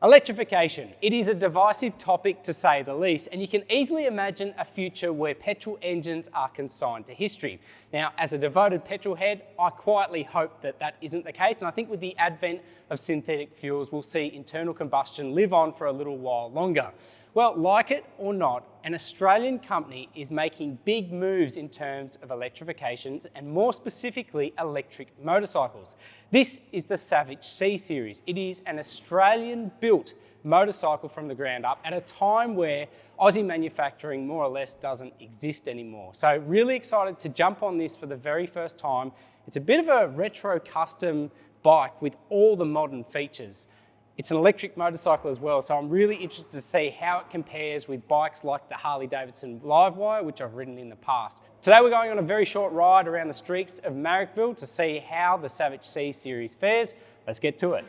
Electrification. It is a divisive topic to say the least, and you can easily imagine a future where petrol engines are consigned to history. Now, as a devoted petrol head, I quietly hope that that isn't the case, and I think with the advent of synthetic fuels, we'll see internal combustion live on for a little while longer. Well, like it or not, an Australian company is making big moves in terms of electrification and more specifically electric motorcycles. This is the Savic C-Series. It is an Australian-built motorcycle from the ground up at a time where Aussie manufacturing more or less doesn't exist anymore. So really excited to jump on this for the very first time. It's a bit of a retro custom bike with all the modern features. It's an electric motorcycle as well, so I'm really interested to see how it compares with bikes like the Harley-Davidson Livewire, which I've ridden in the past. Today we're going on a very short ride around the streets of Marrickville to see how the Savic C-Series fares. Let's get to it.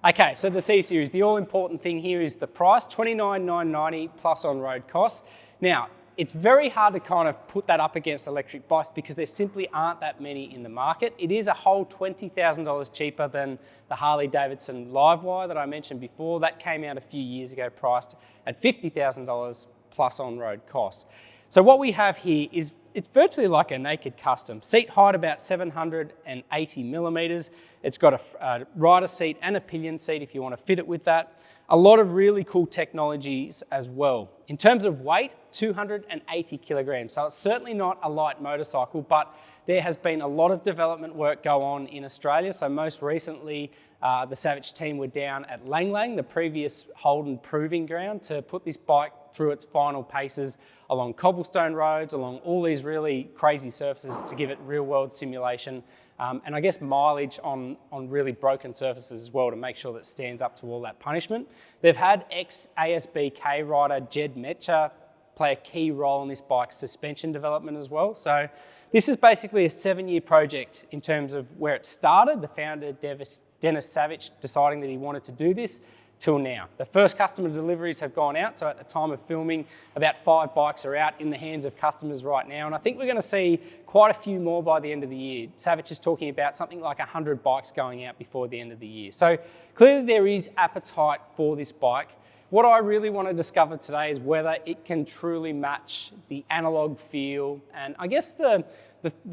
Okay, so the C-Series, the all-important thing here is the price, $29,990 plus on-road costs. Now, it's very hard to kind of put that up against electric bikes because there simply aren't that many in the market. It is a whole $20,000 cheaper than the Harley-Davidson Livewire that I mentioned before. That came out a few years ago, priced at $50,000 plus on-road costs. So what we have here is, it's virtually like a naked custom. Seat height about 780 millimeters. It's got a rider seat and a pillion seat if you want to fit it with that. A lot of really cool technologies as well. In terms of weight, 280 kilograms. So it's certainly not a light motorcycle, but there has been a lot of development work go on in Australia. So most recently, the Savic team were down at Lang Lang, the previous Holden proving ground, to put this bike through its final paces along cobblestone roads, along all these really crazy surfaces to give it real world simulation. And I guess mileage on really broken surfaces as well to make sure that it stands up to all that punishment. They've had ex-ASBK rider Jed Metcher play a key role in this bike's suspension development as well. So this is basically a 7-year project in terms of where it started, the founder Dennis Savic deciding that he wanted to do this, till now. The first customer deliveries have gone out, so at the time of filming, about 5 bikes are out in the hands of customers right now, and I think we're going to see quite a few more by the end of the year. Savic is talking about something like 100 bikes going out before the end of the year. So clearly there is appetite for this bike. What I really want to discover today is whether it can truly match the analog feel and I guess the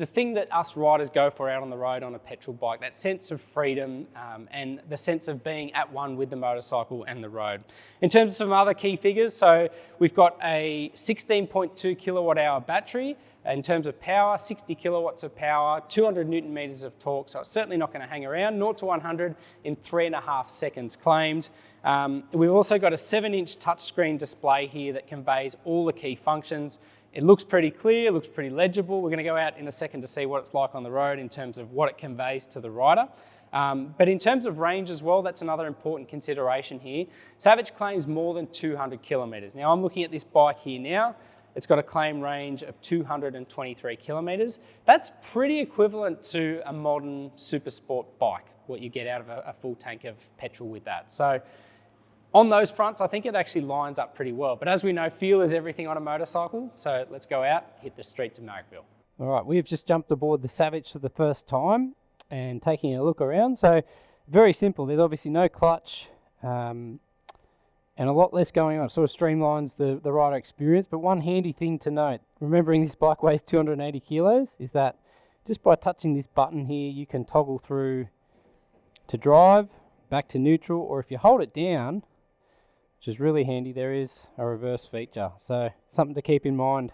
thing that us riders go for out on the road on a petrol bike, that sense of freedom and the sense of being at one with the motorcycle and the road. In terms of some other key figures, so we've got a 16.2 kilowatt hour battery. In terms of power, 60 kilowatts of power, 200 newton meters of torque, so it's certainly not going to hang around. 0 to 100 in 3.5 seconds claimed. We've also got a 7-inch touchscreen display here that conveys all the key functions. It looks pretty clear, looks pretty legible. We're going to go out in a second to see what it's like on the road in terms of what it conveys to the rider. But in terms of range as well, that's another important consideration here. Savic claims more than 200 kilometers. Now I'm looking at this bike here now. It's got a claim range of 223 kilometers. That's pretty equivalent to a modern super sport bike, what you get out of a full tank of petrol with that. So on those fronts, I think it actually lines up pretty well. But as we know, feel is everything on a motorcycle. So let's go out, hit the streets of Marrickville. All right, we've just jumped aboard the Savic for the first time and taking a look around. So very simple. There's obviously no clutch and a lot less going on. It sort of streamlines the rider experience. But one handy thing to note, remembering this bike weighs 280 kilos, is that just by touching this button here, you can toggle through to drive, back to neutral, or if you hold it down, which is really handy, there is a reverse feature. So something to keep in mind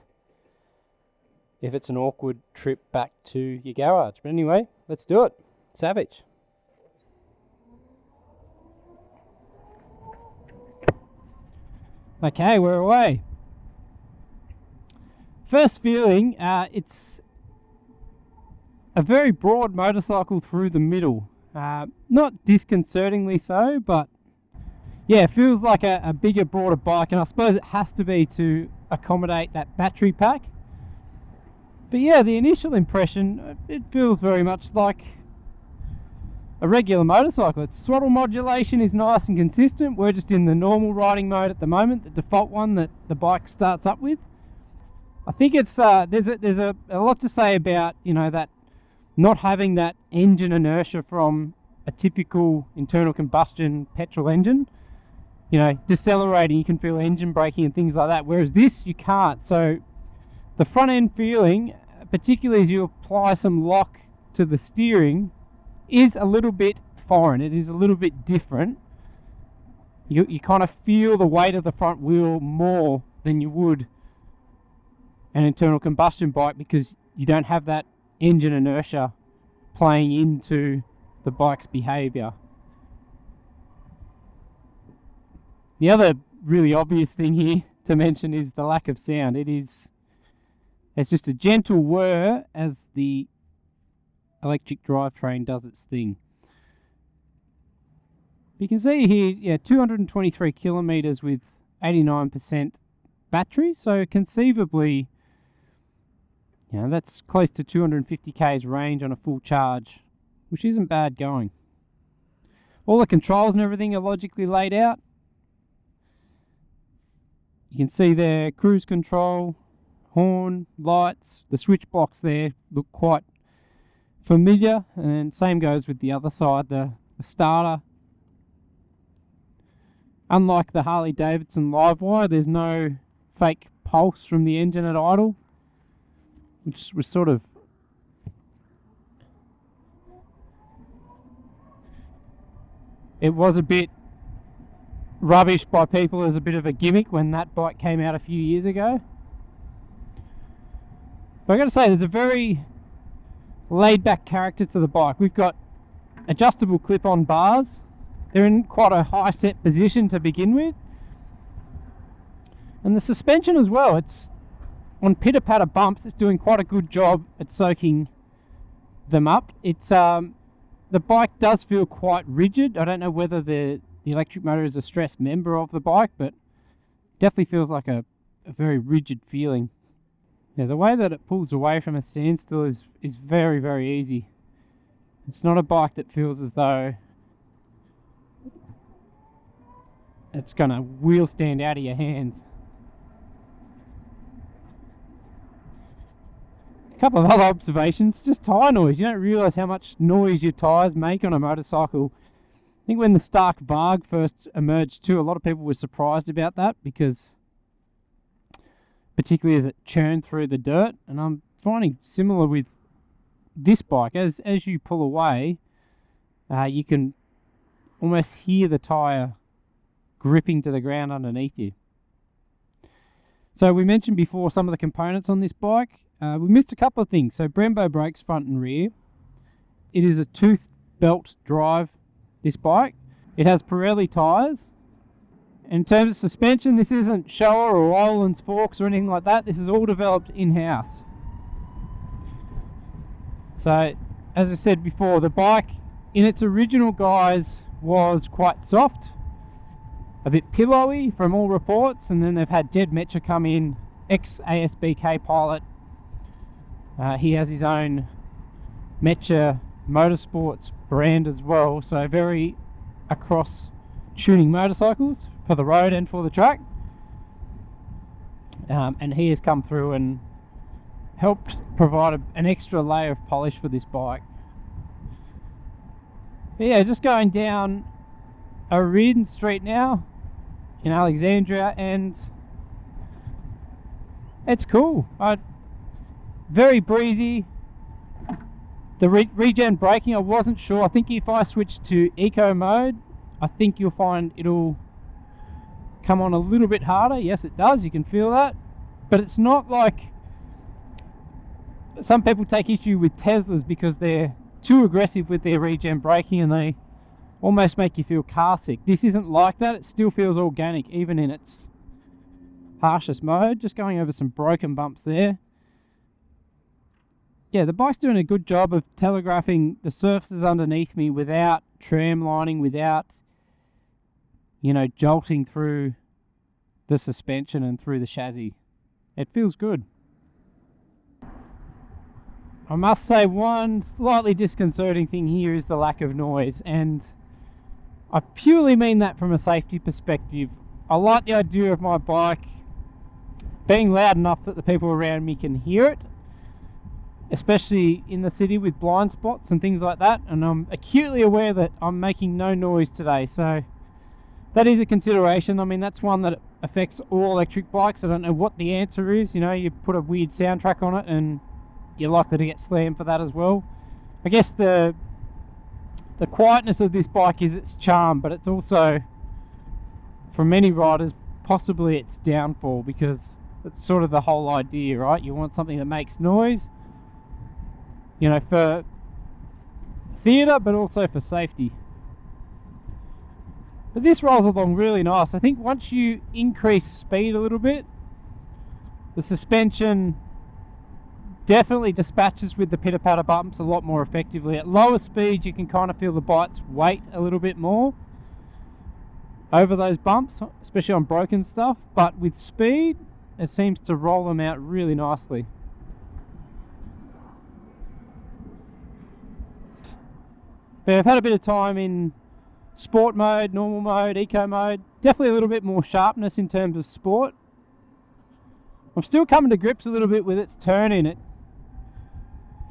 if it's an awkward trip back to your garage. But anyway, let's do it. Savic. Okay, we're away. First feeling, it's a very broad motorcycle through the middle. Not disconcertingly so, but yeah, it feels like a bigger, broader bike, and I suppose it has to be to accommodate that battery pack. But yeah, the initial impression, it feels very much like a regular motorcycle. Its throttle modulation is nice and consistent. We're just in the normal riding mode at the moment, the default one that the bike starts up with. I think it's there's a lot to say about, you know, that not having that engine inertia from a typical internal combustion petrol engine. You know, decelerating, you can feel engine braking and things like that, whereas this you can't. So the front end feeling, particularly as you apply some lock to the steering, is a little bit foreign. It is a little bit different. You kind of feel the weight of the front wheel more than you would an internal combustion bike, because you don't have that engine inertia playing into the bike's behavior. The other really obvious thing here to mention is the lack of sound. It's just a gentle whir as the electric drivetrain does its thing. You can see here, yeah, 223 kilometers with 89% battery. So conceivably, you know, that's close to 250 k's range on a full charge, which isn't bad going. All the controls and everything are logically laid out. You can see there, cruise control, horn, lights, the switch blocks there look quite familiar, and same goes with the other side, the starter. Unlike the Harley-Davidson Livewire, there's no fake pulse from the engine at idle, which was sort of it was a bit rubbish by people as a bit of a gimmick when that bike came out a few years ago. But I got to say, there's a very laid back character to the bike. We've got adjustable clip-on bars. They're in quite a high set position to begin with. And the suspension as well, it's on pitter-patter bumps, it's doing quite a good job at soaking them up. It's the bike does feel quite rigid. I don't know whether the electric motor is a stressed member of the bike, but definitely feels like a very rigid feeling. Yeah, the way that it pulls away from a standstill is very, very easy. It's not a bike that feels as though it's going to wheel stand out of your hands. A couple of other observations, just tyre noise. You don't realise how much noise your tyres make on a motorcycle. I think when the Stark Varg first emerged too, a lot of people were surprised about that, because particularly as it churned through the dirt, and I'm finding similar with this bike. As you pull away, you can almost hear the tyre gripping to the ground underneath you. So we mentioned before some of the components on this bike. We missed a couple of things. So Brembo brakes front and rear. It is a tooth belt drive, this bike. It has Pirelli tyres. In terms of suspension, this isn't Showa or Öhlins forks or anything like that. This is all developed in-house. So, as I said before, the bike in its original guise was quite soft, a bit pillowy from all reports, and then they've had Jed Metcher come in, ex-ASBK pilot. He has his own Metcher Motorsports brand as well, so very across tuning motorcycles for the road and for the track. And he has come through and helped provide an extra layer of polish for this bike. But yeah, just going down a RIDDEN street now in Alexandria, and it's cool. Very breezy. The regen braking, I wasn't sure. I think if I switch to eco mode, I think you'll find it'll come on a little bit harder. Yes, it does. You can feel that. But it's not like some people take issue with Teslas because they're too aggressive with their regen braking and they almost make you feel car sick. This isn't like that. It still feels organic, even in its harshest mode. Just going over some broken bumps there. Yeah, the bike's doing a good job of telegraphing the surfaces underneath me without tram lining, without, you know, jolting through the suspension and through the chassis. It feels good. I must say one slightly disconcerting thing here is the lack of noise, and I purely mean that from a safety perspective. I like the idea of my bike being loud enough that the people around me can hear it, especially in the city with blind spots and things like that, and I'm acutely aware that I'm making no noise today, so that is a consideration. I mean, that's one that affects all electric bikes. I don't know what the answer is. You know, you put a weird soundtrack on it and you're likely to get slammed for that as well. I guess the quietness of this bike is its charm, but it's also, for many riders, possibly its downfall, because it's sort of the whole idea, right? You want something that makes noise, you know, for theatre, but also for safety. But this rolls along really nice. I think once you increase speed a little bit, the suspension definitely dispatches with the pitter-patter bumps a lot more effectively. At lower speeds, you can kind of feel the bike's weight a little bit more over those bumps, especially on broken stuff. But with speed, it seems to roll them out really nicely. But I've had a bit of time in sport mode, normal mode, eco mode. Definitely a little bit more sharpness in terms of sport. I'm still coming to grips a little bit with its turn in it.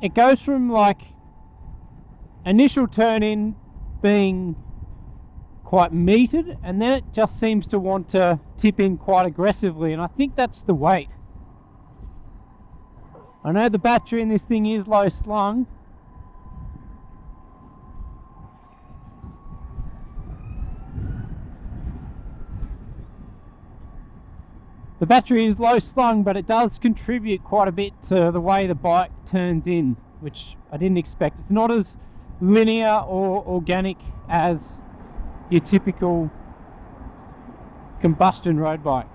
It goes from like initial turn in being quite metered, and then it just seems to want to tip in quite aggressively, and I think that's the weight. I know the battery in this thing is low slung, the battery is low slung, but it does contribute quite a bit to the way the bike turns in, which I didn't expect. It's not as linear or organic as your typical combustion road bike.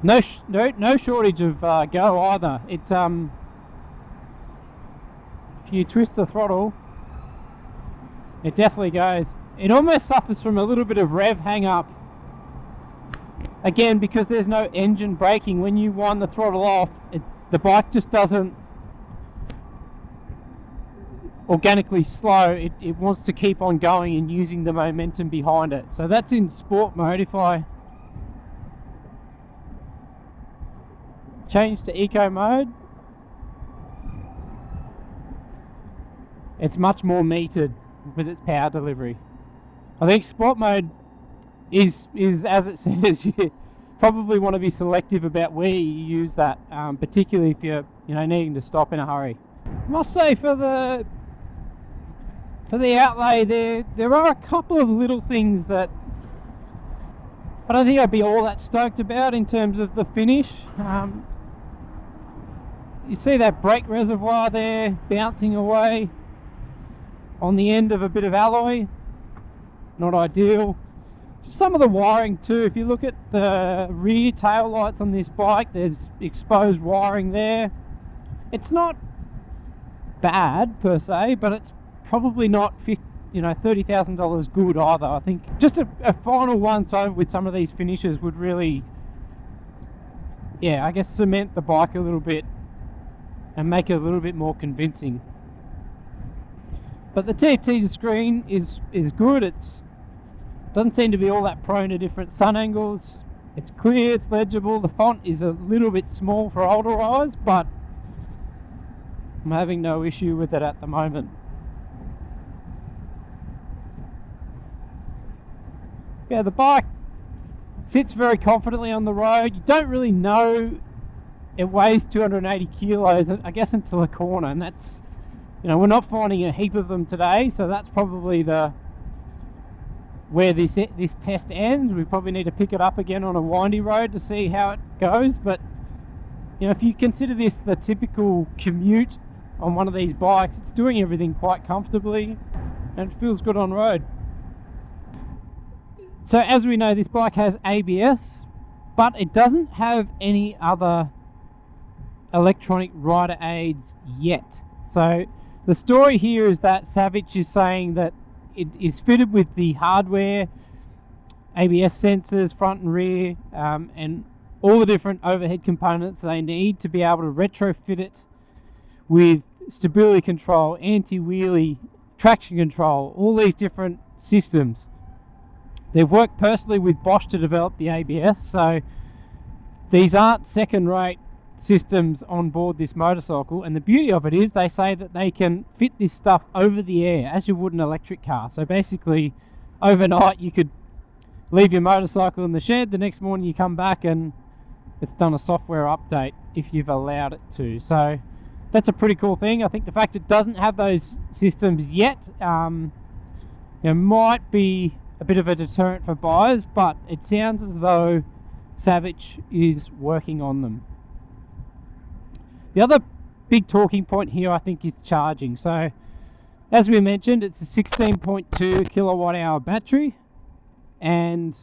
No shortage of go either. It if you twist the throttle, it definitely goes. It almost suffers from a little bit of rev hang up. Again, because there's no engine braking. When you wind the throttle off, the bike just doesn't organically slow. It wants to keep on going and using the momentum behind it. So that's in sport mode. If I change to eco mode, it's much more metered with its power delivery. I think sport mode is as it says. You probably want to be selective about where you use that, particularly if you're needing to stop in a hurry. I must say, for the outlay, there are a couple of little things that I don't think I'd be all that stoked about in terms of the finish. You see that brake reservoir there bouncing away on the end of a bit of alloy. Not ideal. Some of the wiring too, if you look at the rear tail lights on this bike, there's exposed wiring there. It's not bad per se, but it's probably not $30,000 good either. I think just a final once over with some of these finishes would really, I guess, cement the bike a little bit and make it a little bit more convincing. But the TFT screen is good. It's doesn't seem to be all that prone to different sun angles. It's clear, it's legible. The font is a little bit small for older eyes, but I'm having no issue with it at the moment. Yeah, the bike sits very confidently on the road. You don't really know it weighs 280 kilos, I guess, until a corner, and that's, we're not finding a heap of them today, so that's probably where this test ends. We probably need to pick it up again on a windy road to see how it goes. But if you consider this the typical commute on one of these bikes, it's doing everything quite comfortably and it feels good on road. So as we know, this bike has ABS, but it doesn't have any other electronic rider aids yet. So the story here is that Savic is saying that it is fitted with the hardware, ABS sensors front and rear, and all the different overhead components they need to be able to retrofit it with stability control, anti-wheelie, traction control, all these different systems. They've worked personally with Bosch to develop the ABS, so these aren't second-rate systems on board this motorcycle, and the beauty of it is they say that they can fit this stuff over the air as you would an electric car. So basically overnight you could leave your motorcycle in the shed, the next morning you come back and it's done a software update if you've allowed it to. So that's a pretty cool thing. I think the fact it doesn't have those systems yet might be a bit of a deterrent for buyers, but it sounds as though Savic is working on them. The other big talking point here, I think, is charging. So, as we mentioned, it's a 16.2 kilowatt hour battery, and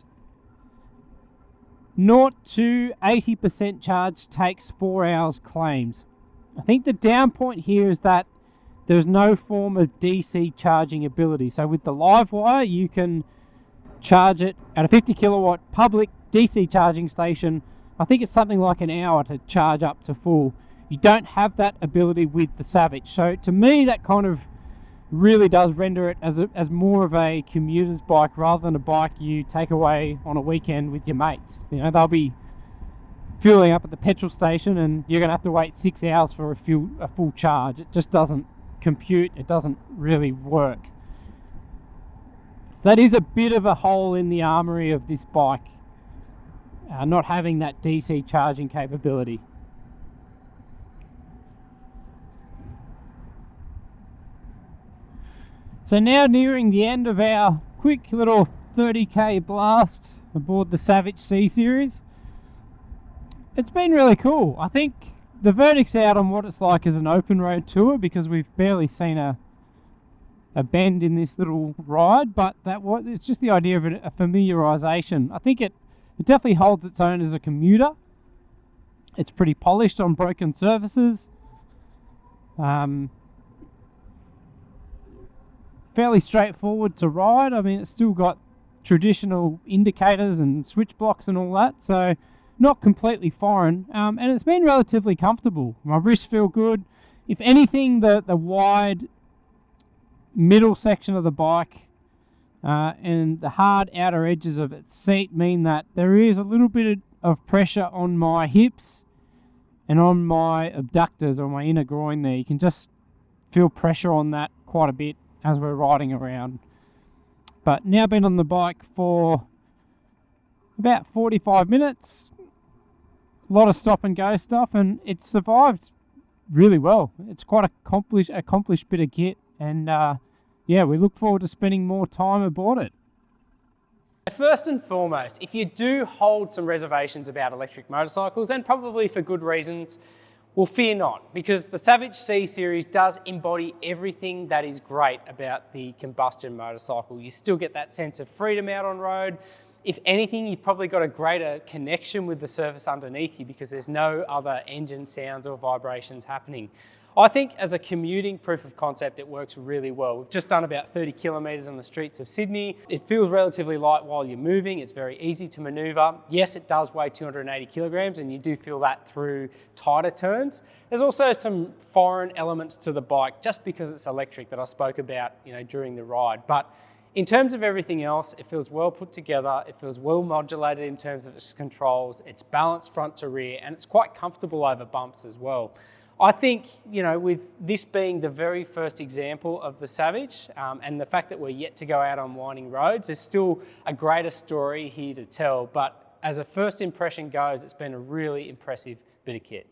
0 to 80% charge takes 4 hours claims. I think the down point here is that there's no form of DC charging ability. So with the Livewire, you can charge it at a 50 kilowatt public DC charging station. I think it's something like an hour to charge up to full. You don't have that ability with the Savic. So to me, that kind of really does render it as more of a commuter's bike rather than a bike you take away on a weekend with your mates. They'll be fueling up at the petrol station and you're going to have to wait 6 hours for a full charge. It just doesn't compute. It doesn't really work. That is a bit of a hole in the armory of this bike, not having that DC charging capability. So now nearing the end of our quick little 30k blast aboard the Savic C-Series. It's been really cool. I think the verdict's out on what it's like as an open road tour because we've barely seen a bend in this little ride, but it's just the idea of a familiarization. I think it definitely holds its own as a commuter. It's pretty polished on broken surfaces. Fairly straightforward to ride. I mean, it's still got traditional indicators and switch blocks and all that, so not completely foreign, and it's been relatively comfortable. My wrists feel good. If anything, the wide middle section of the bike and the hard outer edges of its seat mean that there is a little bit of pressure on my hips and on my abductors or my inner groin there. You can just feel pressure on that quite a bit as we're riding around. But now been on the bike for about 45 minutes, a lot of stop and go stuff, and it's survived really well. It's quite accomplished bit of kit, and yeah, we look forward to spending more time aboard it. First and foremost, if you do hold some reservations about electric motorcycles, and probably for good reasons, well, fear not, because the Savic C-Series does embody everything that is great about the combustion motorcycle. You still get that sense of freedom out on road. If anything, you've probably got a greater connection with the surface underneath you because there's no other engine sounds or vibrations happening. I think as a commuting proof of concept, it works really well. We've just done about 30 kilometres on the streets of Sydney. It feels relatively light while you're moving. It's very easy to manoeuvre. Yes, it does weigh 280 kilograms and you do feel that through tighter turns. There's also some foreign elements to the bike just because it's electric that I spoke about, during the ride. But in terms of everything else, it feels well put together. It feels well modulated in terms of its controls. It's balanced front to rear and it's quite comfortable over bumps as well. I think, with this being the very first example of the Savic and the fact that we're yet to go out on winding roads, there's still a greater story here to tell. But as a first impression goes, it's been a really impressive bit of kit.